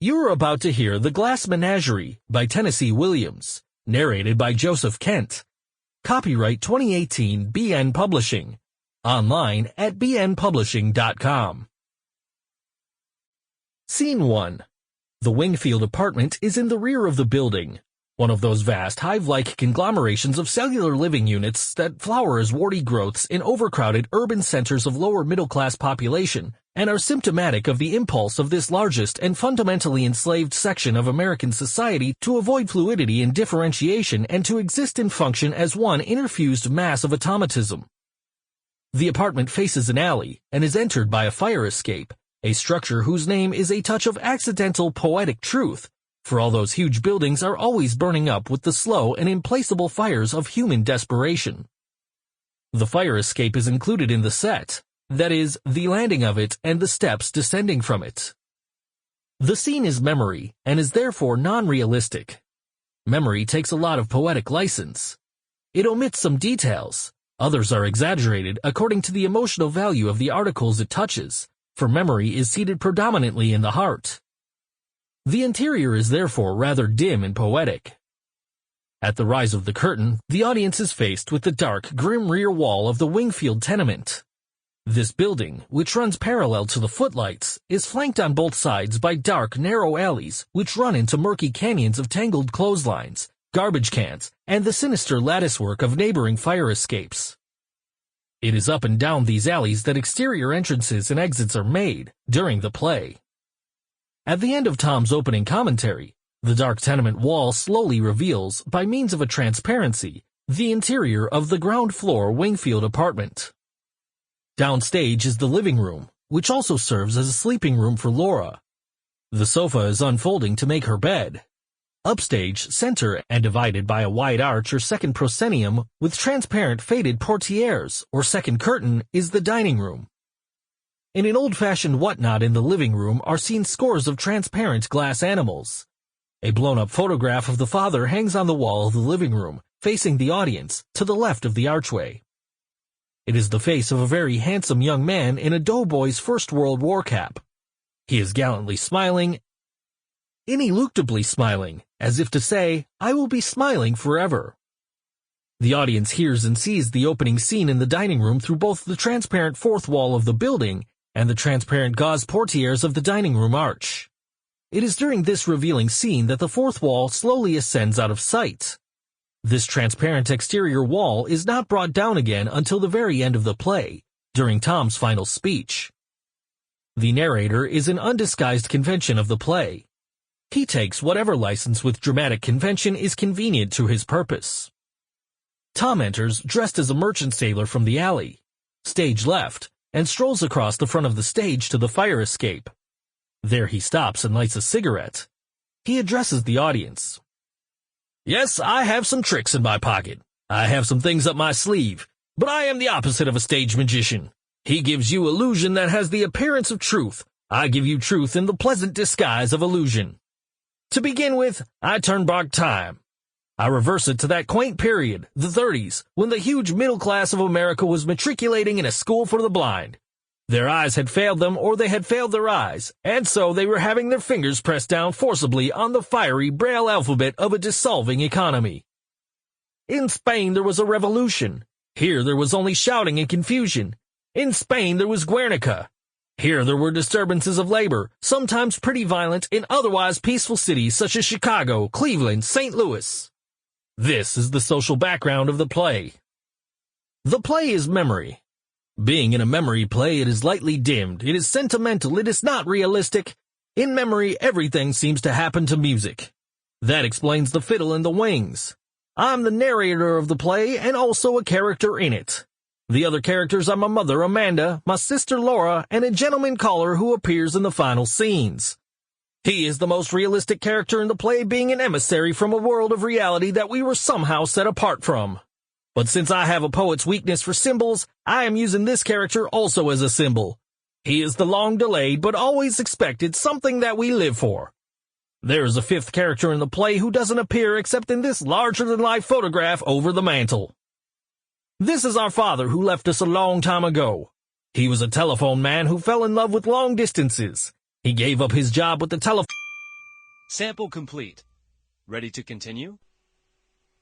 You are about to hear The Glass Menagerie by Tennessee Williams, narrated by Joseph Kent. Copyright 2018 BN Publishing. Online at bnpublishing.com. Scene 1. The Wingfield apartment is in the rear of the building, one of those vast hive-like conglomerations of cellular living units that flower as warty growths in overcrowded urban centers of lower middle-class population and are symptomatic of the impulse of this largest and fundamentally enslaved section of American society to avoid fluidity and differentiation and to exist and function as one interfused mass of automatism. The apartment faces an alley and is entered by a fire escape, a structure whose name is a touch of accidental poetic truth, for all those huge buildings are always burning up with the slow and implacable fires of human desperation. The fire escape is included in the set, that is, the landing of it and the steps descending from it. The scene is memory, and is therefore non-realistic. Memory takes a lot of poetic license. It omits some details. Others are exaggerated according to the emotional value of the articles it touches, for memory is seated predominantly in the heart. The interior is therefore rather dim and poetic. At the rise of the curtain, the audience is faced with the dark, grim rear wall of the Wingfield tenement. This building, which runs parallel to the footlights, is flanked on both sides by dark, narrow alleys which run into murky canyons of tangled clotheslines, garbage cans, and the sinister latticework of neighboring fire escapes. It is up and down these alleys that exterior entrances and exits are made during the play. At the end of Tom's opening commentary, the dark tenement wall slowly reveals, by means of a transparency, the interior of the ground-floor Wingfield apartment. Downstage is the living room, which also serves as a sleeping room for Laura. The sofa is unfolding to make her bed. Upstage, center, and divided by a wide arch or second proscenium with transparent faded portieres or second curtain is the dining room. In an old-fashioned whatnot in the living room are seen scores of transparent glass animals. A blown-up photograph of the father hangs on the wall of the living room, facing the audience, to the left of the archway. It is the face of a very handsome young man in a doughboy's First World War cap. He is gallantly smiling, ineluctably smiling, as if to say, "I will be smiling forever." The audience hears and sees the opening scene in the dining room through both the transparent fourth wall of the building and the transparent gauze portieres of the dining room arch. It is during this revealing scene that the fourth wall slowly ascends out of sight. This transparent exterior wall is not brought down again until the very end of the play, during Tom's final speech. The narrator is an undisguised convention of the play. He takes whatever license with dramatic convention is convenient to his purpose. Tom enters dressed as a merchant sailor from the alley, stage left, and strolls across the front of the stage to the fire escape. There he stops and lights a cigarette. He addresses the audience. "Yes, I have some tricks in my pocket. I have some things up my sleeve, but I am the opposite of a stage magician. He gives you illusion that has the appearance of truth. I give you truth in the pleasant disguise of illusion. To begin with, I turn back time. I reverse it to that quaint period, the 30s, when the huge middle class of America was matriculating in a school for the blind. Their eyes had failed them, or they had failed their eyes, and so they were having their fingers pressed down forcibly on the fiery Braille alphabet of a dissolving economy. In Spain there was a revolution. Here there was only shouting and confusion. In Spain there was Guernica. Here there were disturbances of labor, sometimes pretty violent, in otherwise peaceful cities such as Chicago, Cleveland, St. Louis. This is the social background of the play. The play is memory. Being in a memory play, it is lightly dimmed, it is sentimental, it is not realistic. In memory, everything seems to happen to music. That explains the fiddle and the wings. I'm the narrator of the play and also a character in it. The other characters are my mother, Amanda, my sister, Laura, and a gentleman caller who appears in the final scenes. He is the most realistic character in the play, being an emissary from a world of reality that we were somehow set apart from. But since I have a poet's weakness for symbols, I am using this character also as a symbol. He is the long-delayed but always expected something that we live for. There is a fifth character in the play who doesn't appear except in this larger-than-life photograph over the mantel. This is our father who left us a long time ago. He was a telephone man who fell in love with long distances. He gave up his job with the telephone Sample complete. Ready to continue?